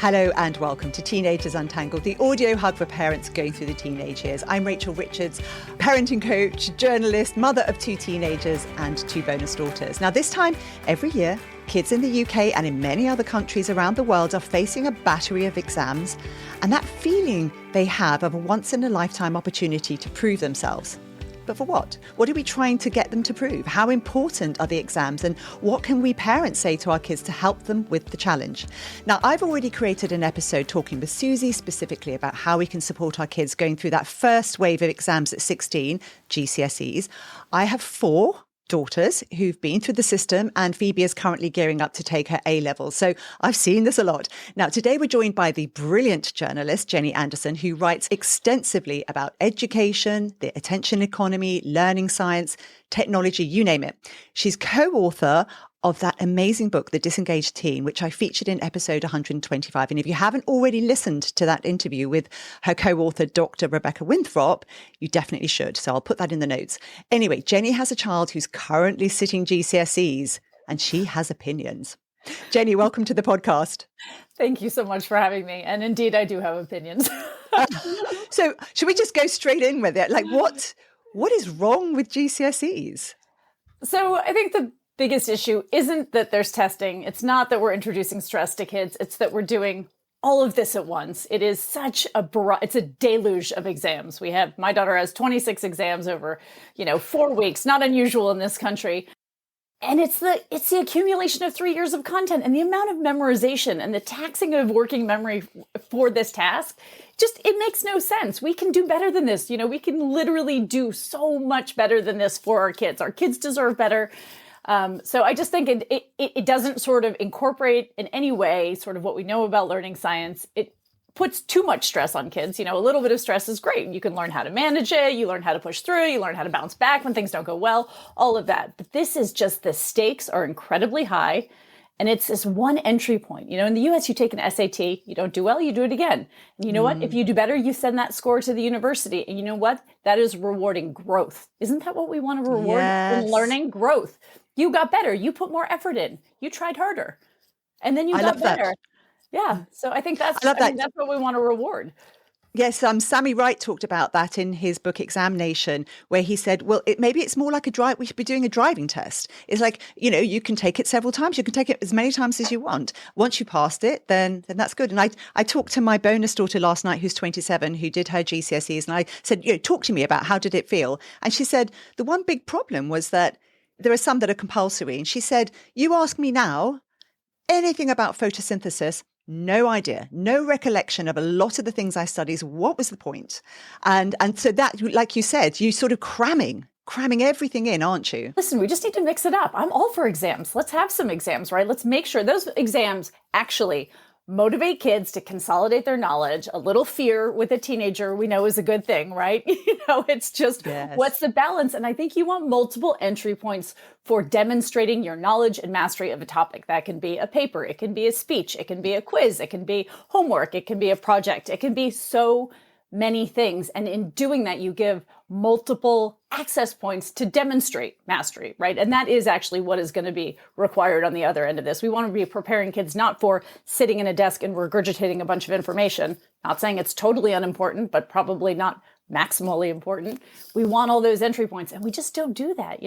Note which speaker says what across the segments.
Speaker 1: Hello and welcome to Teenagers Untangled, the audio hub for parents going through the teenage years. I'm Rachel Richards, parenting coach, journalist, mother of 2 teenagers and 2 bonus daughters. Now, this time every year, kids in the UK and in many other countries around the world are facing a battery of exams, and that feeling they have of a once-in-a-lifetime opportunity to prove themselves. But for what? What are we trying to get them to prove? How important are the exams? And what can we parents say to our kids to help them with the challenge? Now, I've already created an episode talking with Susie specifically about how we can support our kids going through that first wave of exams at 16, GCSEs. I have 4 daughters who've been through the system, and Phoebe is currently gearing up to take her A-levels. So I've seen this a lot. Now, today we're joined by the brilliant journalist, Jenny Anderson, who writes extensively about education, the attention economy, learning science, technology, you name it. She's co-author of that amazing book, The Disengaged Teen, which I featured in episode 125. And if you haven't already listened to that interview with her co-author, Dr. Rebecca Winthrop, you definitely should. So I'll put that in the notes. Anyway, Jenny has a child who's currently sitting GCSEs, and she has opinions. Jenny, welcome to the podcast.
Speaker 2: Thank you so much for having me. And indeed, I do have opinions.
Speaker 1: So should we just go straight in with it? Like, what is wrong with GCSEs?
Speaker 2: So I think the biggest issue isn't that there's testing. It's not that we're introducing stress to kids. It's that we're doing all of this at once. It is such it's a deluge of exams. My daughter has 26 exams over, 4 weeks, not unusual in this country. And it's the accumulation of 3 years of content and the amount of memorization and the taxing of working memory for this task. It makes no sense. We can do better than this. We can literally do so much better than this for our kids. Our kids deserve better. So I just think it doesn't sort of incorporate in any way sort of what we know about learning science. It puts too much stress on kids. A little bit of stress is great. You can learn how to manage it. You learn how to push through. You learn how to bounce back when things don't go well, all of that. But this is just the stakes are incredibly high. And it's this one entry point. In the US, you take an SAT, you don't do well, you do it again. And you know what? If you do better, you send that score to the university. And you know what? That is rewarding growth. Isn't that what we want to reward in learning? Growth. You got better. You put more effort in. You tried harder. And then you got better. That. Yeah. So I think that's what we want to reward.
Speaker 1: Yes, Sammy Wright talked about that in his book Exam Nation, where he said, well, maybe it's more like we should be doing a driving test. It's like, you can take it several times. You can take it as many times as you want. Once you passed it, then that's good. And I talked to my bonus daughter last night, who's 27, who did her GCSEs. And I said, talk to me about how did it feel? And she said, the one big problem was that there are some that are compulsory. And she said, you ask me now anything about photosynthesis, no idea, no recollection of a lot of the things I studied. What was the point? And so that, like you said, you sort of cramming everything in, aren't you?
Speaker 2: Listen, we just need to mix it up. I'm all for exams. Let's have some exams, right? Let's make sure those exams actually motivate kids to consolidate their knowledge. A little fear with a teenager we know is a good thing, right? It's just What's the balance? And I think you want multiple entry points for demonstrating your knowledge and mastery of a topic. That can be a paper, it can be a speech, it can be a quiz, it can be homework, it can be a project, it can be so many things. And in doing that, you give multiple access points to demonstrate mastery, right? And that is actually what is going to be required on the other end of this. We want to be preparing kids not for sitting in a desk and regurgitating a bunch of information. Not saying it's totally unimportant, but probably not maximally important. We want all those entry points, and we just don't do that.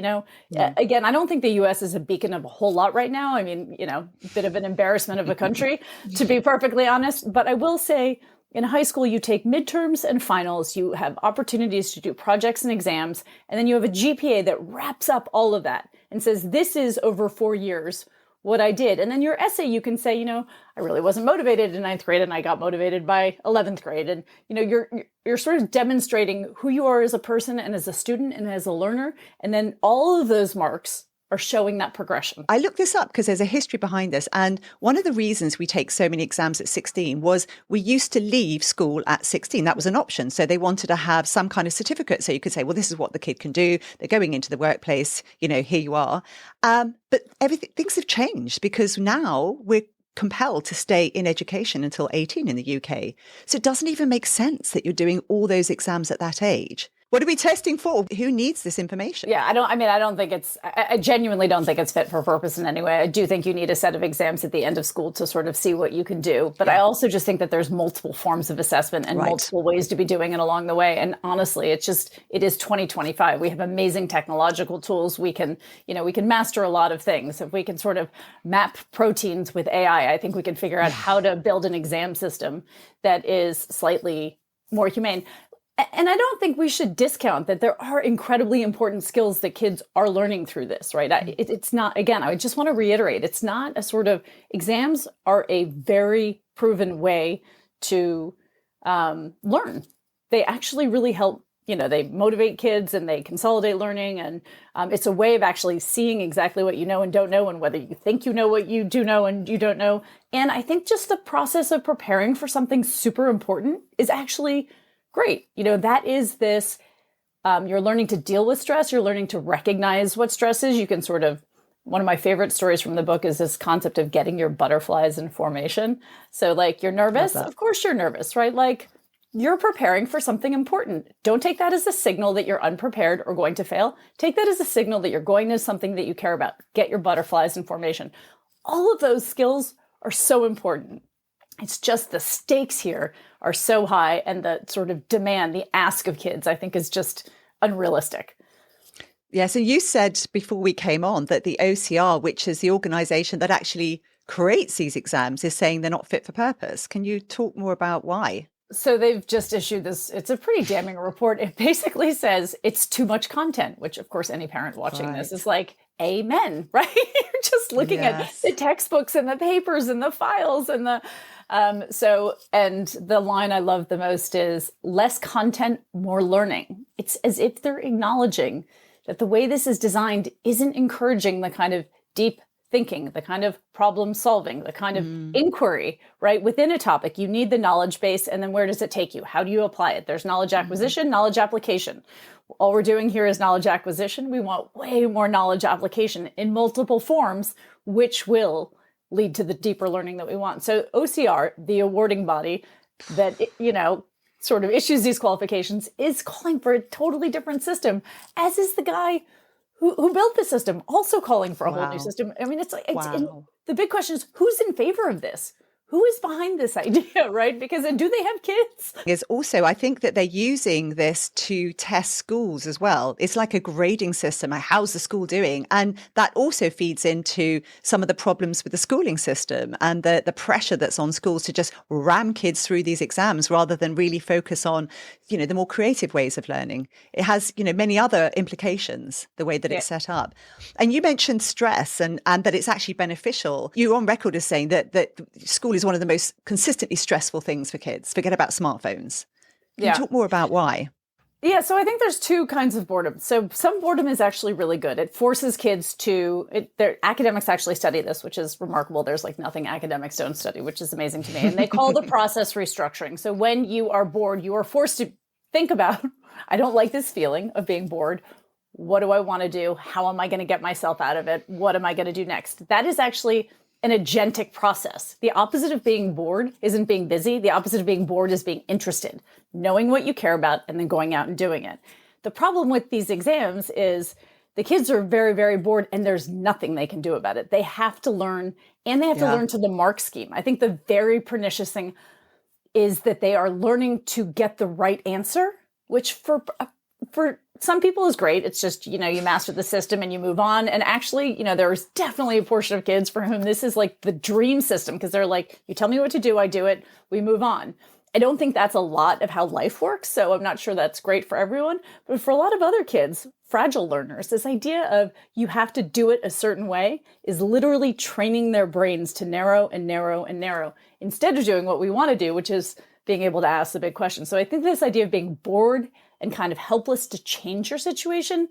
Speaker 2: Again, I don't think the US is a beacon of a whole lot right now. I mean, a bit of an embarrassment of a country, to be perfectly honest. But I will say, in high school, you take midterms and finals, you have opportunities to do projects and exams, and then you have a GPA that wraps up all of that and says, this is over 4 years what I did. And then your essay, you can say, I really wasn't motivated in 9th grade and I got motivated by 11th grade. And, you're sort of demonstrating who you are as a person and as a student and as a learner. And then all of those marks are showing that progression.
Speaker 1: I looked this up because there's a history behind this. And one of the reasons we take so many exams at 16 was we used to leave school at 16. That was an option. So they wanted to have some kind of certificate. So you could say, well, this is what the kid can do. They're going into the workplace. Here you are. But things have changed because now we're compelled to stay in education until 18 in the UK. So it doesn't even make sense that you're doing all those exams at that age. What are we testing for? Who needs this information?
Speaker 2: Yeah, I genuinely don't think it's fit for purpose in any way. I do think you need a set of exams at the end of school to sort of see what you can do. But I also just think that there's multiple forms of assessment and multiple ways to be doing it along the way. And honestly, it is 2025. We have amazing technological tools. We can master a lot of things. If we can sort of map proteins with AI, I think we can figure out how to build an exam system that is slightly more humane. And I don't think we should discount that there are incredibly important skills that kids are learning through this, right? It's not, again, I just want to reiterate, it's not a sort of, exams are a very proven way to learn. They actually really help, they motivate kids and they consolidate learning. And it's a way of actually seeing exactly what you know and don't know, and whether you think you know what you do know and you don't know. And I think just the process of preparing for something super important is actually great. That is this, you're learning to deal with stress. You're learning to recognize what stress is. You can one of my favorite stories from the book is this concept of getting your butterflies in formation. So you're nervous. Of course you're nervous, right? You're preparing for something important. Don't take that as a signal that you're unprepared or going to fail. Take that as a signal that you're going to something that you care about. Get your butterflies in formation. All of those skills are so important. It's just the stakes here are so high, and the sort of demand, the ask of kids, I think, is just unrealistic.
Speaker 1: Yeah, so you said before we came on that the OCR, which is the organization that actually creates these exams, is saying they're not fit for purpose. Can you talk more about why?
Speaker 2: So they've just issued this, it's a pretty damning report. It basically says it's too much content, which of course any parent watching this is like, amen, right? You're just looking at the textbooks and the papers and the files and the, and the line I love the most is less content, more learning. It's as if they're acknowledging that the way this is designed isn't encouraging the kind of deep thinking, the kind of problem solving, the kind of inquiry, right? Within a topic, you need the knowledge base. And then where does it take you? How do you apply it? There's knowledge acquisition, knowledge application. All we're doing here is knowledge acquisition. We want way more knowledge application in multiple forms, which will lead to the deeper learning that we want. So OCR, the awarding body that, sort of issues these qualifications, is calling for a totally different system, as is the guy who built the system, also calling for a whole new system. I mean, the big question is, who's in favor of this? Who is behind this idea, right? Because do they have kids?
Speaker 1: Is also, I think that they're using this to test schools as well. It's like a grading system. How's the school doing? And that also feeds into some of the problems with the schooling system and the pressure that's on schools to just ram kids through these exams rather than really focus on, the more creative ways of learning. It has, many other implications, the way that it's set up. And you mentioned stress and that it's actually beneficial. You're on record as saying that school is one of the most consistently stressful things for kids. Forget about smartphones. Can you talk more about why?
Speaker 2: Yeah, so I think there's two kinds of boredom. So some boredom is actually really good. It forces kids academics actually study this, which is remarkable. There's nothing academics don't study, which is amazing to me. And they call the process restructuring. So when you are bored, you are forced to think about, I don't like this feeling of being bored. What do I want to do? How am I going to get myself out of it? What am I going to do next? That is actually an agentic process. The opposite of being bored isn't being busy. The opposite of being bored is being interested, knowing what you care about, and then going out and doing it. The problem with these exams is the kids are very, very bored, and there's nothing they can do about it. They have to learn, and they have to learn to the mark scheme. I think the very pernicious thing is that they are learning to get the right answer, which for some people is great. It's just, you master the system and you move on. And actually, there's definitely a portion of kids for whom this is the dream system, because they're like, you tell me what to do, I do it, we move on. I don't think that's a lot of how life works. So I'm not sure that's great for everyone. But for a lot of other kids, fragile learners, this idea of you have to do it a certain way is literally training their brains to narrow and narrow and narrow, instead of doing what we want to do, which is being able to ask the big question. So I think this idea of being bored and kind of helpless to change your situation,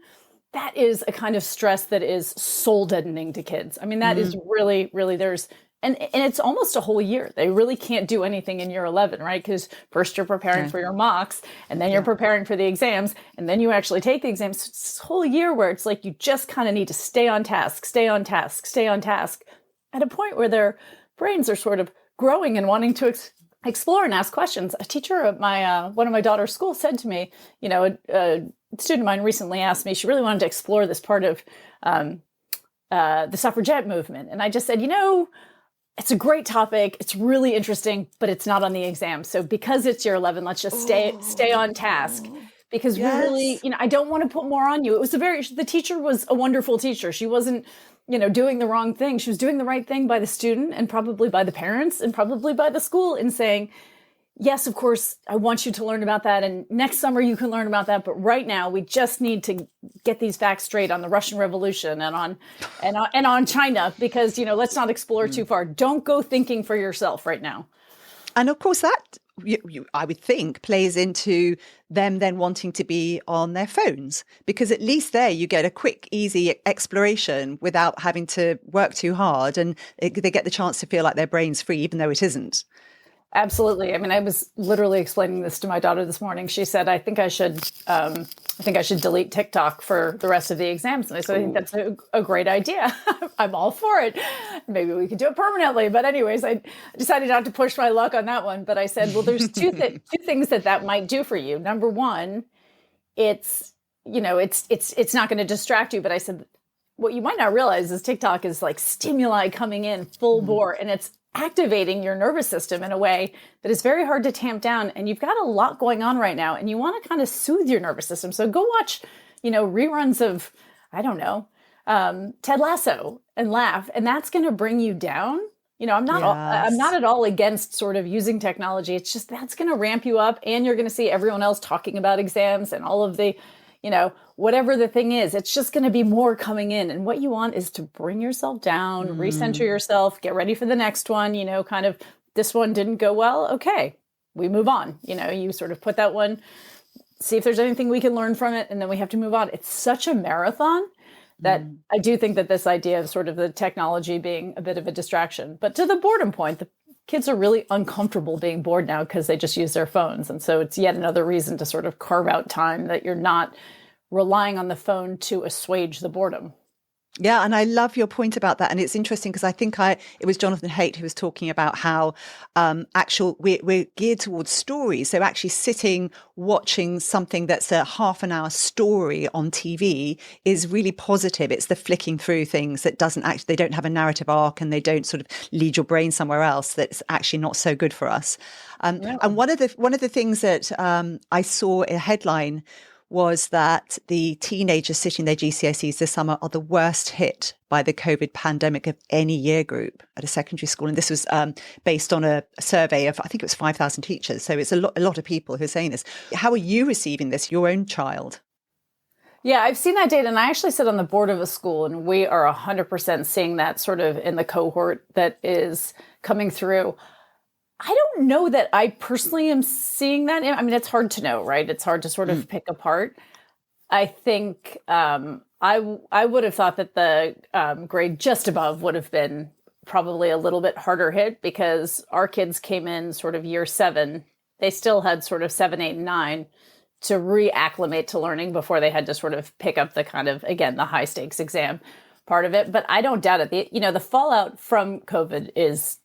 Speaker 2: that is a kind of stress that is soul deadening to kids. I mean, that is really, really, and it's almost a whole year. They really can't do anything in year 11, right? Because first you're preparing for your mocks, and then you're preparing for the exams, and then you actually take the exams. It's this whole year where it's you just kind of need to stay on task, at a point where their brains are sort of growing and wanting to explore and ask questions. A teacher at my one of my daughter's schools said to me, a student of mine recently asked me, she really wanted to explore this part of the suffragette movement. And I just said, it's a great topic. It's really interesting, but it's not on the exam. So because it's year 11, let's just stay on task. Because we really, I don't want to put more on you. The teacher was a wonderful teacher. She wasn't, doing the wrong thing. She was doing the right thing by the student and probably by the parents and probably by the school in saying, yes, of course, I want you to learn about that. And next summer you can learn about that. But right now we just need to get these facts straight on the Russian Revolution and on China, because, let's not explore too far. Don't go thinking for yourself right now.
Speaker 1: And of course that, I would think, plays into them then wanting to be on their phones, because at least there you get a quick, easy exploration without having to work too hard, and they get the chance to feel like their brain's free, even though it isn't.
Speaker 2: Absolutely. I mean, I was literally explaining this to my daughter this morning. She said, I think I should delete TikTok for the rest of the exams. And I said, I think that's a great idea. I'm all for it. Maybe we could do it permanently. But anyways, I decided not to push my luck on that one. But I said, well, there's two things that might do for you. Number one, it's not going to distract you. But I said, what you might not realize is TikTok is like stimuli coming in full bore, and it's activating your nervous system in a way that is very hard to tamp down. And you've got a lot going on right now, and you want to kind of soothe your nervous system. So go watch, reruns of, I don't know, Ted Lasso and laugh. And that's going to bring you down. I'm not at all against sort of using technology. It's just that's going to ramp you up, and you're going to see everyone else talking about exams and all of the, whatever the thing is, it's just going to be more coming in. And what you want is to bring yourself down, recenter yourself, get ready for the next one, kind of, this one didn't go well. Okay, we move on. You sort of put that one, see if there's anything we can learn from it, and then we have to move on. It's such a marathon that I do think that this idea of sort of the technology being a bit of a distraction. But to the boredom point, the kids are really uncomfortable being bored now because they just use their phones. And so it's yet another reason to sort of carve out time that you're not relying on the phone to assuage the boredom.
Speaker 1: Yeah, and I love your point about that. And it's interesting because I think it was Jonathan Haidt who was talking about how we're geared towards stories. So actually sitting, watching something that's a half an hour story on TV is really positive. It's the flicking through things that they don't have a narrative arc, and they don't sort of lead your brain somewhere else. That's actually not so good for us. And one of the things that I saw a headline was that the teenagers sitting their GCSEs this summer are the worst hit by the COVID pandemic of any year group at a secondary school. And this was based on a survey of, I think it was 5,000 teachers. So it's a lot of people who are saying this. How are you receiving this, your own child?
Speaker 2: Yeah, I've seen that data, and I actually sit on the board of a school, and we are 100% seeing that sort of in the cohort that is coming through. I don't know that I personally am seeing that. I mean, it's hard to know, right? It's hard to sort of pick apart. I think I would have thought that the grade just above would have been probably a little bit harder hit, because our kids came in sort of year 7. They still had sort of 7, 8, and 9 to reacclimate to learning before they had to sort of pick up the kind of, again, the high stakes exam part of it. But I don't doubt it. The fallout from COVID is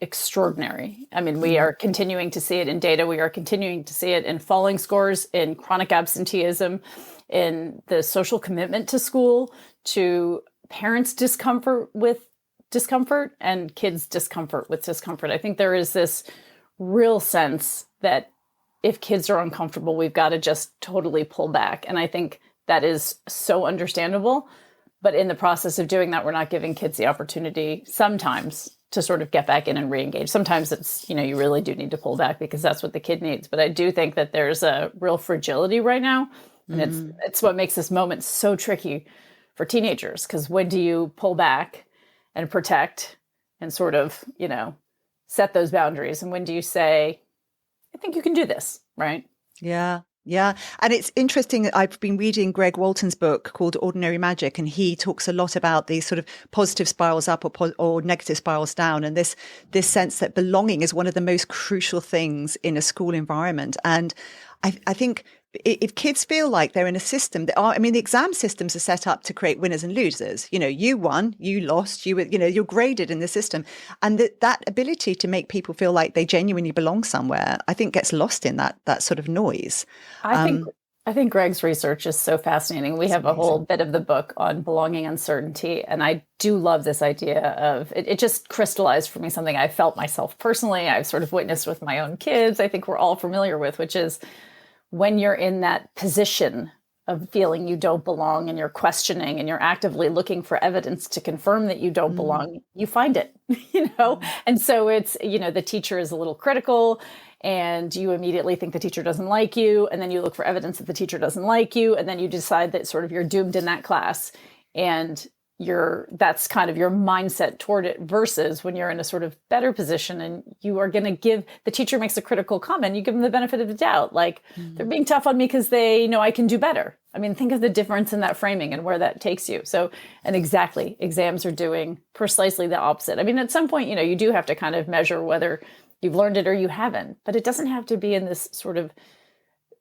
Speaker 2: extraordinary. I mean, we are continuing to see it in data. We are continuing to see it in falling scores, in chronic absenteeism, in the social commitment to school, to parents' discomfort with discomfort and kids' discomfort with discomfort. I think there is this real sense that if kids are uncomfortable, we've got to just totally pull back. And I think that is so understandable. But in the process of doing that, we're not giving kids the opportunity sometimes to sort of get back in and re-engage. Sometimes it's, you really do need to pull back because that's what the kid needs. But I do think that there's a real fragility right now. And it's what makes this moment so tricky for teenagers, because when do you pull back and protect and sort of, set those boundaries? And when do you say, I think you can do this, right?
Speaker 1: Yeah. Yeah. And it's interesting. I've been reading Greg Walton's book called Ordinary Magic, and he talks a lot about these sort of positive spirals up or negative spirals down. And this sense that belonging is one of the most crucial things in a school environment. And I think if kids feel like they're in a system that are, I mean, the exam systems are set up to create winners and losers. You know, you won, you lost, you're graded in the system. And that ability to make people feel like they genuinely belong somewhere, I think gets lost in that sort of noise.
Speaker 2: I think Greg's research is so fascinating. We have a whole bit of the book on belonging uncertainty. And I do love this idea of it just crystallized for me something I felt myself personally. I've sort of witnessed with my own kids. I think we're all familiar with, which is when you're in that position of feeling you don't belong and you're questioning and you're actively looking for evidence to confirm that you don't belong, you find it, And so it's, the teacher is a little critical and you immediately think the teacher doesn't like you. And then you look for evidence that the teacher doesn't like you. And then you decide that sort of you're doomed in that class. And that's kind of your mindset toward it, versus when you're in a sort of better position and you are going to give, the teacher makes a critical comment, you give them the benefit of the doubt. Like they're being tough on me because they know I can do better. I mean, think of the difference in that framing and where that takes you. So, and exactly, exams are doing precisely the opposite. I mean, at some point, you do have to kind of measure whether you've learned it or you haven't, but it doesn't have to be in this sort of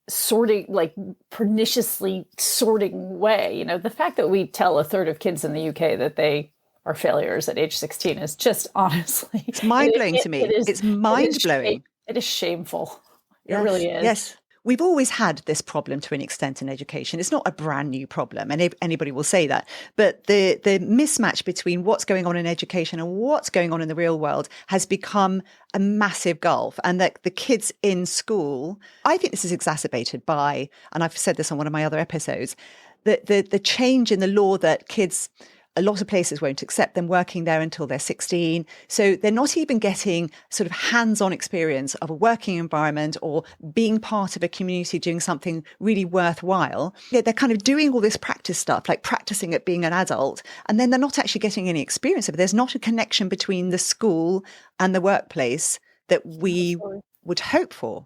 Speaker 2: sorting, like perniciously sorting way. The fact that we tell a third of kids in the UK that they are failures at age 16 is just honestly,
Speaker 1: it's mind-blowing to me. It's mind-blowing.
Speaker 2: It is shameful.
Speaker 1: Yes,
Speaker 2: it really is.
Speaker 1: Yes. We've always had this problem to an extent in education. It's not a brand new problem, and anybody will say that. But the mismatch between what's going on in education and what's going on in the real world has become a massive gulf. And that the kids in school, I think this is exacerbated by, and I've said this on one of my other episodes, the change in the law that kids, a lot of places won't accept them working there until they're 16. So they're not even getting sort of hands-on experience of a working environment or being part of a community doing something really worthwhile. They're kind of doing all this practice stuff, like practicing at being an adult, and then they're not actually getting any experience of it. There's not a connection between the school and the workplace that we would hope for.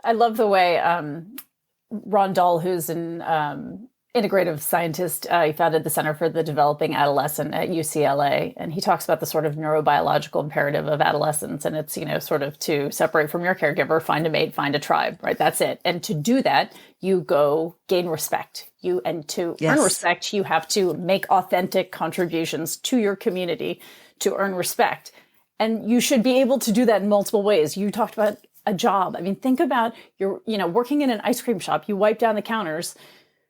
Speaker 2: I love the way Ron Dahl, who's an integrative scientist, he founded the Center for the Developing Adolescent at UCLA, and he talks about the sort of neurobiological imperative of adolescence, and it's sort of to separate from your caregiver, find a mate, find a tribe, right? That's it. And to do that, you go gain respect. Earn respect, you have to make authentic contributions to your community to earn respect, and you should be able to do that in multiple ways. You talked about a job. I mean, think about you're working in an ice cream shop. You wipe down the counters.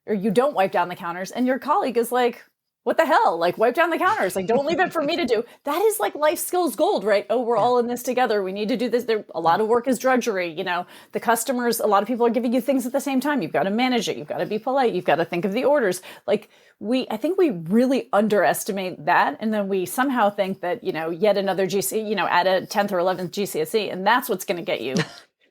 Speaker 2: Or you don't wipe down the counters, and your colleague is like, what the hell? Like, wipe down the counters. Like, don't leave it for me to do. That is like life skills gold, right? Oh, we're all in this together. We need to do this. A lot of work is drudgery. The customers, a lot of people are giving you things at the same time. You've got to manage it. You've got to be polite. You've got to think of the orders. Like I think we really underestimate that. And then we somehow think that, yet another add a 10th or 11th GCSE, and that's what's going to get you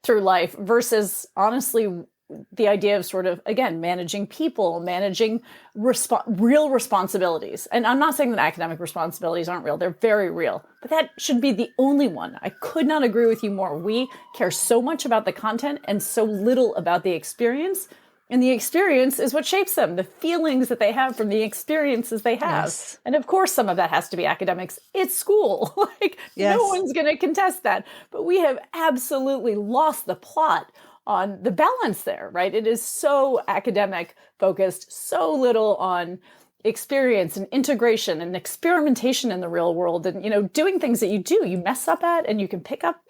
Speaker 2: through life, versus honestly, the idea of sort of, again, managing people, managing real responsibilities. And I'm not saying that academic responsibilities aren't real. They're very real. But that should be the only one. I could not agree with you more. We care so much about the content and so little about the experience. And the experience is what shapes them, the feelings that they have from the experiences they have. Yes. And of course, some of that has to be academics. It's school. No one's going to contest that. But we have absolutely lost the plot on the balance there, right? It is so academic focused, so little on experience and integration and experimentation in the real world, and doing things that you mess up at, and you can pick up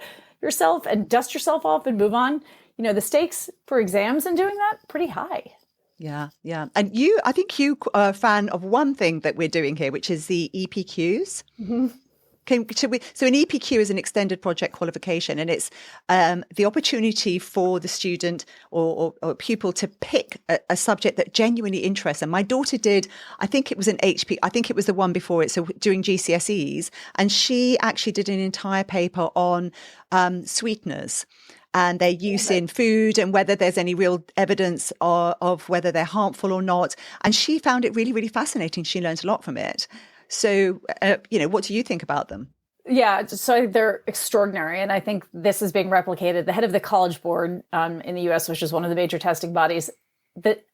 Speaker 2: yourself and dust yourself off and move on. The stakes for exams and doing that, pretty high.
Speaker 1: Yeah. And I think you are a fan of one thing that we're doing here, which is the EPQs. Mm-hmm. So an EPQ is an extended project qualification, and it's the opportunity for the student or pupil to pick a subject that genuinely interests them. My daughter did, I think it was an HP, I think it was the one before it, so doing GCSEs, and she actually did an entire paper on sweeteners and their use in food and whether there's any real evidence of whether they're harmful or not. And she found it really, really fascinating. She learned a lot from it. So, what do you think about them?
Speaker 2: Yeah, so they're extraordinary. And I think this is being replicated. The head of the College Board in the US, which is one of the major testing bodies,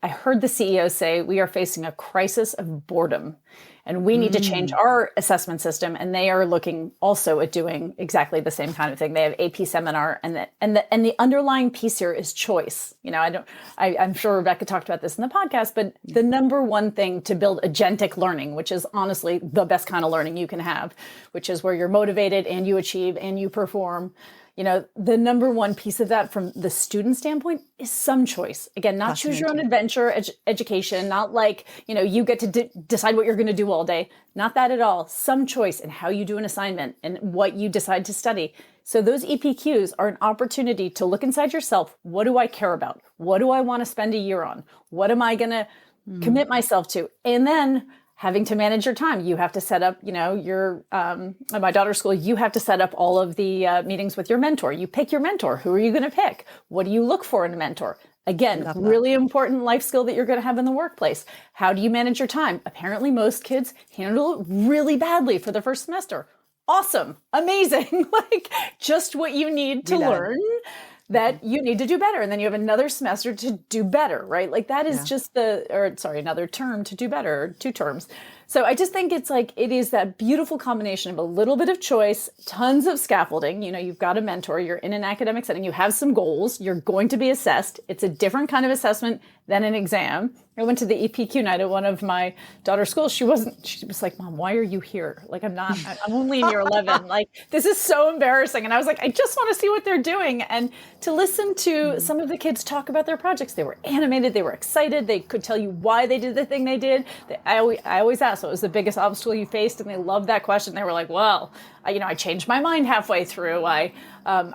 Speaker 2: I heard the CEO say, we are facing a crisis of boredom and we need to change our assessment system. And they are looking also at doing exactly the same kind of thing. They have AP seminar, and the underlying piece here is choice. I'm sure Rebecca talked about this in the podcast, but the number one thing to build agentic learning, which is honestly the best kind of learning you can have, which is where you're motivated and you achieve and you perform. The number one piece of that from the student standpoint is some choice. Again, not choose your own adventure education, not like, you get to decide what you're going to do all day. Not that at all. Some choice in how you do an assignment and what you decide to study. So those EPQs are an opportunity to look inside yourself. What do I care about? What do I want to spend a year on? What am I going to commit myself to? And then having to manage your time. You have to set up, at my daughter's school, you have to set up all of the meetings with your mentor. You pick your mentor. Who are you going to pick? What do you look for in a mentor? Again, really important life skill that you're going to have in the workplace. How do you manage your time? Apparently, most kids handle it really badly for the first semester. Awesome. Amazing. Just what you need to learn that you need to do better. And then you have another semester to do better, right? That is just another term to do better, or 2 terms. So I just think it's it is that beautiful combination of a little bit of choice, tons of scaffolding. You've got a mentor, you're in an academic setting, you have some goals, you're going to be assessed. It's a different kind of assessment than an exam. I went to the EPQ night at one of my daughter's schools. She was like, Mom, why are you here? I'm only in year 11. This is so embarrassing. And I was like, I just want to see what they're doing. And to listen to some of the kids talk about their projects, they were animated, they were excited. They could tell you why they did the thing they did. I always ask, what was the biggest obstacle you faced? And they loved that question. They were like, well, I changed my mind halfway through. I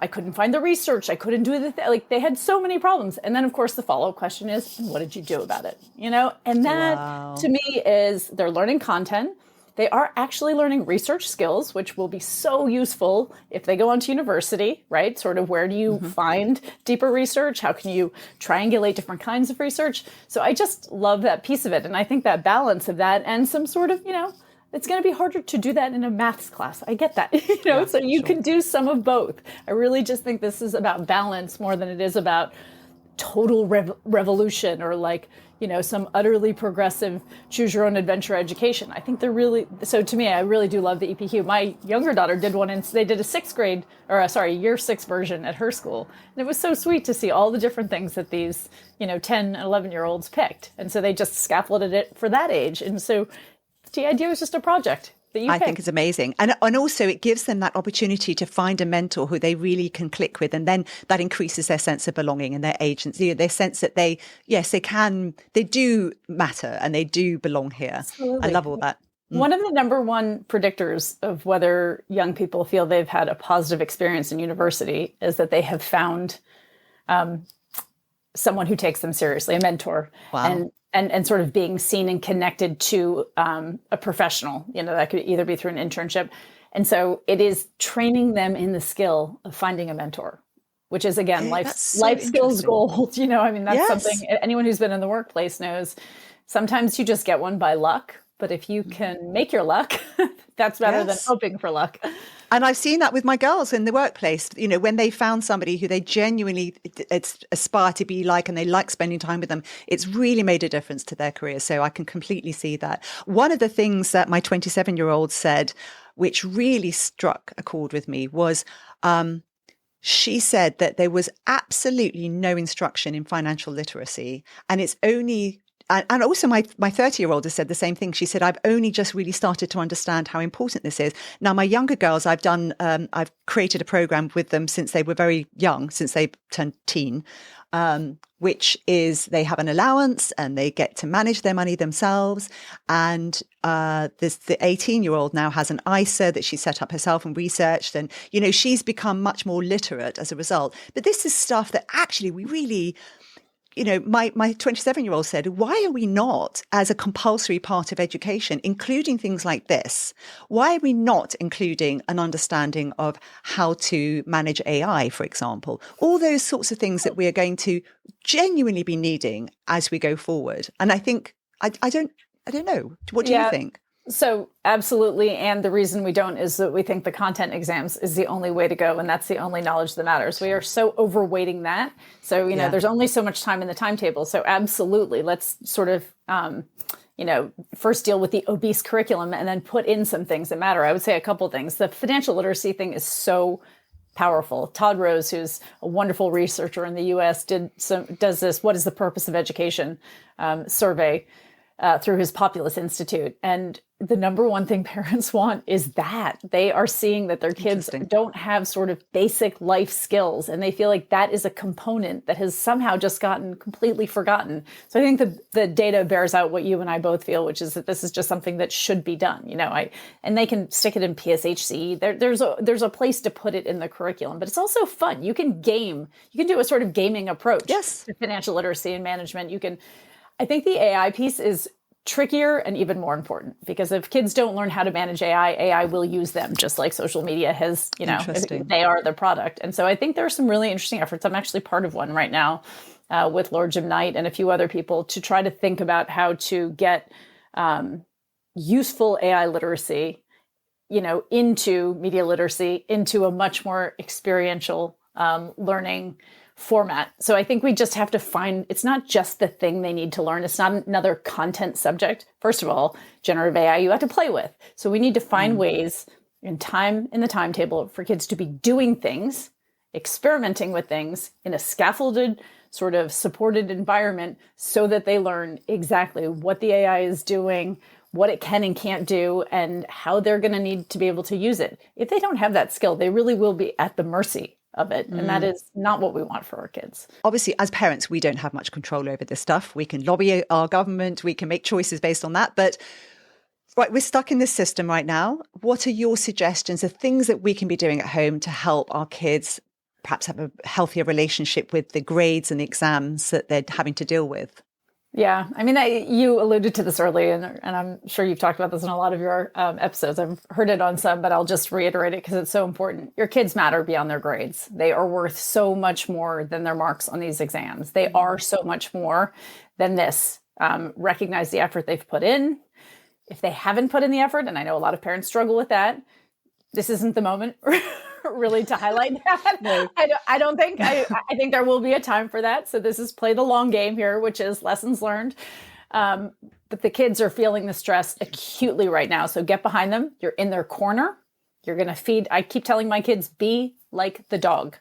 Speaker 2: couldn't find the research. I couldn't do the thing. They had so many problems. And then, of course, the follow-up question is, what did you do about it? And that to me is they're learning content. They are actually learning research skills, which will be so useful if they go on to university, right? Sort of where do you find deeper research? How can you triangulate different kinds of research? So I just love that piece of it. And I think that balance of that and some sort of, it's going to be harder to do that in a maths class. I get that, so you can do some of both. I really just think this is about balance more than it is about total revolution or some utterly progressive choose your own adventure education. I think they're really, so to me, I really do love the EPQ. My younger daughter did one and they did a year 6 version at her school. And it was so sweet to see all the different things that these, 10, 11-year-olds picked. And so they just scaffolded it for that age. And so the idea was just a project that you
Speaker 1: I think it's amazing. And also it gives them that opportunity to find a mentor who they really can click with. And then that increases their sense of belonging and their agency, their sense that they do matter and they do belong here.
Speaker 2: Absolutely.
Speaker 1: I love all that.
Speaker 2: One of the number one predictors of whether young people feel they've had a positive experience in university is that they have found someone who takes them seriously, a mentor.
Speaker 1: Wow.
Speaker 2: And sort of being seen and connected to a professional, that could either be through an internship. And so it is training them in the skill of finding a mentor, which is, again, life skills gold. That's something anyone who's been in the workplace knows. Sometimes you just get one by luck, but if you can make your luck, that's better than hoping for luck.
Speaker 1: And I've seen that with my girls in the workplace, when they found somebody who they genuinely aspire to be like and they like spending time with them, it's really made a difference to their career. So I can completely see that. One of the things that my 27-year-old said, which really struck a chord with me, was she said that there was absolutely no instruction in financial literacy. And it's only... And also my 30-year-old has said the same thing. She said, I've only just really started to understand how important this is. Now, my younger girls, I've created a program with them since they were very young, since they turned teen, which is they have an allowance and they get to manage their money themselves. And the 18-year-old now has an ISA that she set up herself and researched. And, she's become much more literate as a result. But this is stuff that actually we really... my 27-year-old said, why are we not, as a compulsory part of education, including things like this? Why are we not including an understanding of how to manage AI, for example? All those sorts of things that we are going to genuinely be needing as we go forward. And I think, I don't know. What do you think?
Speaker 2: So absolutely. And the reason we don't is that we think the content exams is the only way to go. And that's the only knowledge that matters. We are so overweighting that. So, there's only so much time in the timetable. So absolutely, let's sort of, first deal with the obese curriculum and then put in some things that matter. I would say a couple of things. The financial literacy thing is so powerful. Todd Rose, who's a wonderful researcher in the US, does this "What is the purpose of education?" Survey through his Populous Institute. And the number one thing parents want is that they are seeing that their kids don't have sort of basic life skills. And they feel like that is a component that has somehow just gotten completely forgotten. So I think the data bears out what you and I both feel, which is that this is just something that should be done. And they can stick it in PSHC. There's a place to put it in the curriculum, but it's also fun. You can do a sort of gaming approach to financial literacy and management. I think the AI piece is trickier and even more important, because if kids don't learn how to manage AI will use them, just like social media has, they are the product. And so I think there are some really interesting efforts. I'm actually part of one right now with Lord Jim Knight and a few other people to try to think about how to get useful AI literacy, into media literacy, into a much more experiential learning format. So I think we just have to find, it's not just the thing they need to learn. It's not another content subject. First of all, generative AI, you have to play with. So we need to find ways in the timetable for kids to be doing things, experimenting with things in a scaffolded, sort of supported environment so that they learn exactly what the AI is doing, what it can and can't do, and how they're going to need to be able to use it. If they don't have that skill, they really will be at the mercy of it. And that is not what we want for our kids.
Speaker 1: Obviously, as parents, we don't have much control over this stuff. We can lobby our government, we can make choices based on that. But right, we're stuck in this system right now. What are your suggestions of things that we can be doing at home to help our kids perhaps have a healthier relationship with the grades and the exams that they're having to deal with?
Speaker 2: Yeah, I mean, you alluded to this earlier, and I'm sure you've talked about this in a lot of your episodes. I've heard it on some, but I'll just reiterate it because it's so important. Your kids matter beyond their grades. They are worth so much more than their marks on these exams. They are so much more than this. Recognize the effort they've put in. If they haven't put in the effort, and I know a lot of parents struggle with that, this isn't the moment really to highlight that. No. I don't think. I think there will be a time for that. So this is play the long game here, which is lessons learned. But the kids are feeling the stress acutely right now. So get behind them. You're in their corner. You're going to feed. I keep telling my kids, be like the dog.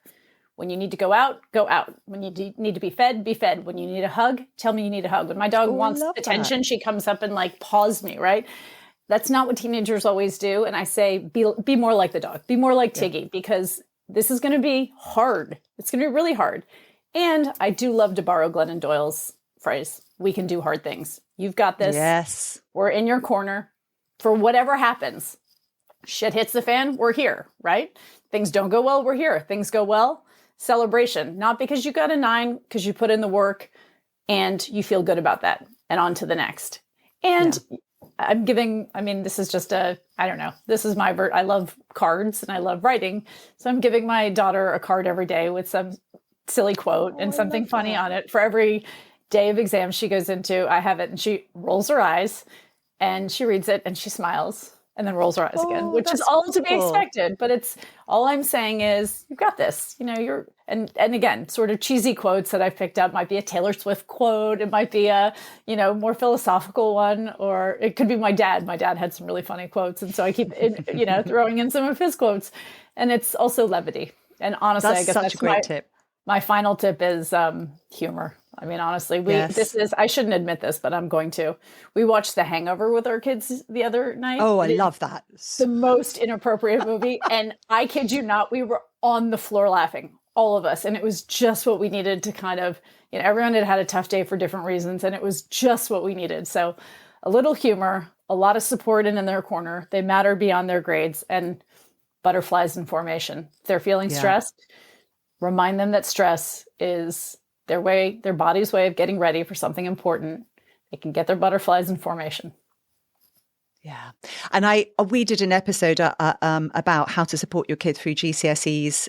Speaker 2: When you need to go out, go out. When you need to be fed, be fed. When you need a hug, tell me you need a hug. When my dog wants attention, she comes up and paws me, right? That's not what teenagers always do. And I say, be more like the dog, be more like Tiggy, because this is going to be hard. It's going to be really hard. And I do love to borrow Glennon Doyle's phrase, we can do hard things. You've got this.
Speaker 1: Yes.
Speaker 2: We're in your corner for whatever happens. Shit hits the fan, we're here, right? Things don't go well, we're here. Things go well, celebration. Not because you got a 9, because you put in the work and you feel good about that. And on to the next. And this is just I don't know. This is I love cards and I love writing. So I'm giving my daughter a card every day with some silly quote and something funny on it. For every day of exam she goes into, I have it, and she rolls her eyes and she reads it and she smiles and then rolls her eyes again, which is all to be expected. But it's all I'm saying is you've got this, and again, sort of cheesy quotes that I've picked up might be a Taylor Swift quote. It might be a, more philosophical one, or it could be my dad. My dad had some really funny quotes. And so I keep, throwing in some of his quotes, and it's also levity. And honestly, I guess
Speaker 1: that's a great tip.
Speaker 2: My final tip is humor. I mean, honestly, I shouldn't admit this, but I'm going to. We watched The Hangover with our kids the other night.
Speaker 1: Oh, I love that.
Speaker 2: The most inappropriate movie. And I kid you not, we were on the floor laughing, all of us. And it was just what we needed to kind of, everyone had a tough day for different reasons. And it was just what we needed. So a little humor, a lot of support in their corner. They matter beyond their grades, and butterflies in formation. If they're feeling stressed, remind them that stress is their body's way of getting ready for something important. They can get their butterflies in formation.
Speaker 1: Yeah. And we did an episode about how to support your kid through GCSEs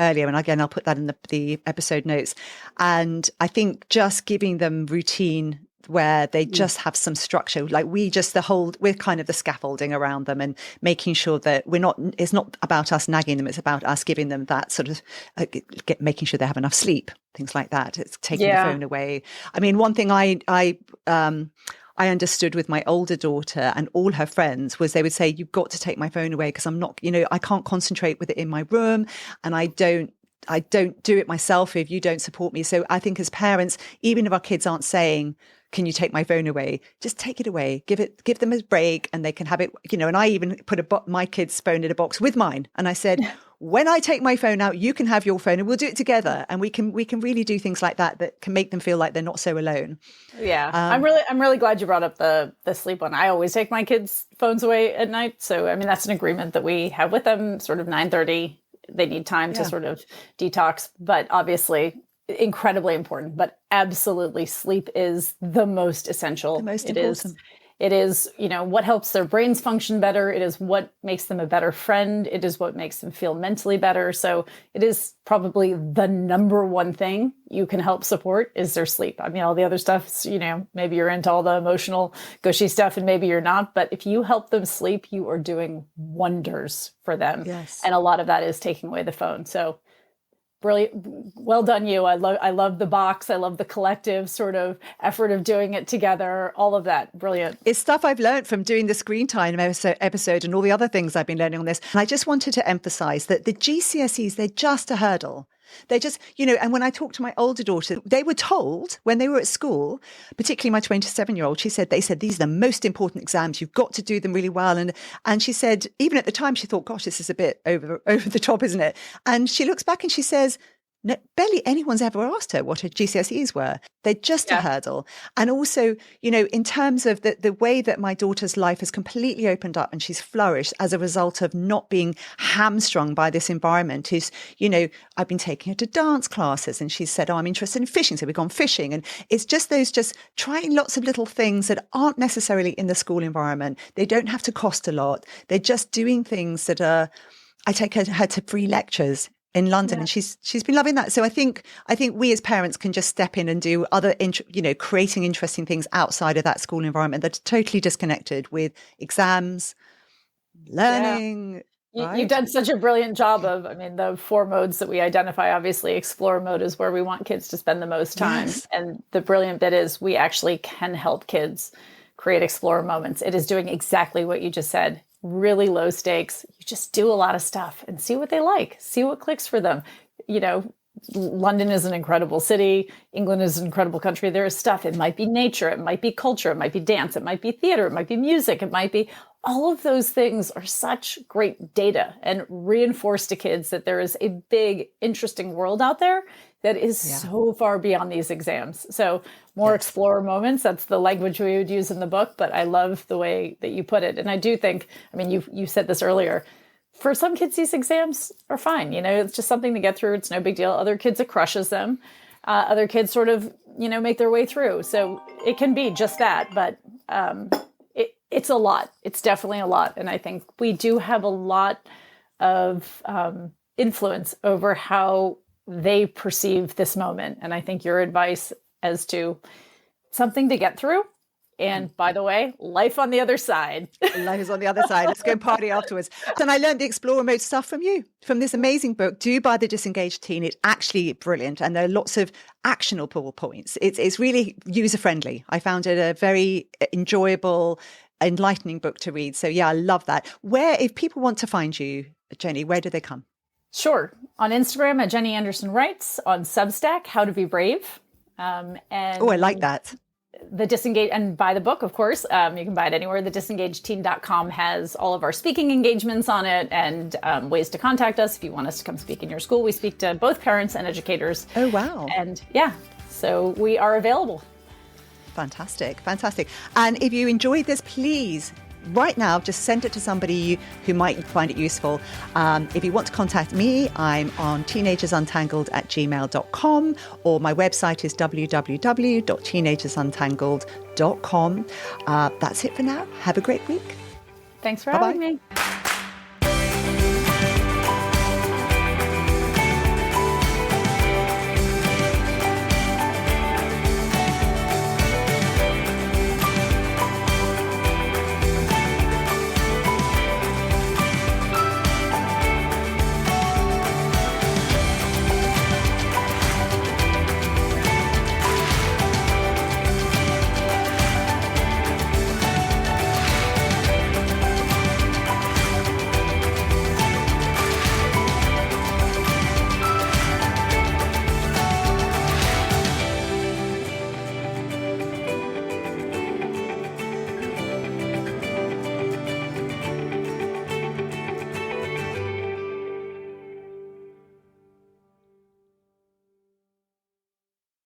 Speaker 1: earlier. And again, I'll put that in the episode notes. And I think just giving them routine where they just have some structure. Like we're kind of the scaffolding around them and making sure that it's not about us nagging them. It's about us giving them that sort of, making sure they have enough sleep, things like that. It's taking the phone away. I mean, one thing I understood with my older daughter and all her friends was they would say, you've got to take my phone away because I'm not, I can't concentrate with it in my room, and I don't do it myself if you don't support me. So I think as parents, even if our kids aren't saying, can you take my phone away? Just take it away. Give them a break, and they can have it. And I even put my kids' phone in a box with mine, and I said, when I take my phone out, you can have your phone, and we'll do it together. And we can really do things like that can make them feel like they're not so alone.
Speaker 2: Yeah, I'm really glad you brought up the sleep one. I always take my kids' phones away at night, so I mean that's an agreement that we have with them. Sort of 9:30, they need time to sort of detox, but obviously incredibly important, but absolutely sleep is the most essential.
Speaker 1: The most important.
Speaker 2: It is, what helps their brains function better. It is what makes them a better friend. It is what makes them feel mentally better. So it is probably the number one thing you can help support is their sleep. I mean, all the other stuff, maybe you're into all the emotional gushy stuff and maybe you're not, but if you help them sleep, you are doing wonders for them.
Speaker 1: Yes.
Speaker 2: And a lot of that is taking away the phone. So brilliant. Well done, you. I love the box. I love the collective sort of effort of doing it together. All of that. Brilliant.
Speaker 1: It's stuff I've learned from doing the screen time episode and all the other things I've been learning on this. And I just wanted to emphasize that the GCSEs, they're just a hurdle. They just, and when I talked to my older daughter, they were told when they were at school, particularly my 27-year-old, they said, these are the most important exams. You've got to do them really well. And she said, even at the time, she thought, gosh, this is a bit over the top, isn't it? And she looks back and she says, no, barely anyone's ever asked her what her GCSEs were. They're just a hurdle. And also, in terms of the way that my daughter's life has completely opened up and she's flourished as a result of not being hamstrung by this environment is, I've been taking her to dance classes and she said, I'm interested in fishing. So we've gone fishing. And it's just trying lots of little things that aren't necessarily in the school environment. They don't have to cost a lot. They're just doing things that I take her to free lectures in London, and she's been loving that. So I think we as parents can just step in and do other, creating interesting things outside of that school environment that's totally disconnected with exams, learning.
Speaker 2: Yeah.
Speaker 1: Right?
Speaker 2: You've done such a brilliant job of, the 4 modes that we identify. Obviously, explore mode is where we want kids to spend the most time.
Speaker 1: Yes.
Speaker 2: And the brilliant bit is we actually can help kids create explorer moments. It is doing exactly what you just said. Really low stakes. You just do a lot of stuff and see what they like, see what clicks for them. London is an incredible city. England is an incredible country. There is stuff. It might be nature. It might be culture. It might be dance. It might be theater. It might be music. It might be all of those things are such great data and reinforce to kids that there is a big, interesting world out there that is so far beyond these exams. So more explorer moments. That's the language we would use in the book, but I love the way that you put it. And I do think, you said this earlier, for some kids, these exams are fine. It's just something to get through. It's no big deal. Other kids, it crushes them. Other kids sort of, make their way through. So it can be just that, but it's a lot. It's definitely a lot. And I think we do have a lot of influence over how they perceive this moment. And I think your advice as to something to get through. And by the way, life on the other side.
Speaker 1: Life is on the other side. Let's go and party afterwards. So, and I learned the Explorer Mode stuff from you, from this amazing book. Do buy the Disengaged Teen. It's actually brilliant. And there are lots of actionable points. It's really user-friendly. I found it a very enjoyable, enlightening book to read. So yeah, I love that. If people want to find you, Jenny, where do they come?
Speaker 2: Sure. On Instagram at Jenny Anderson Writes, on Substack, How to Be Brave. I
Speaker 1: like that.
Speaker 2: The Disengaged, and buy the book, of course. You can buy it anywhere. The disengagedteen.com has all of our speaking engagements on it and ways to contact us if you want us to come speak in your school. We speak to both parents and educators.
Speaker 1: Oh, wow.
Speaker 2: And so we are available.
Speaker 1: Fantastic. And if you enjoyed this, please, right now, just send it to somebody who might find it useful. If you want to contact me, I'm on teenagersuntangled@gmail.com, or my website is www.teenagersuntangled.com. That's it for now. Have a great week.
Speaker 2: Thanks for having me.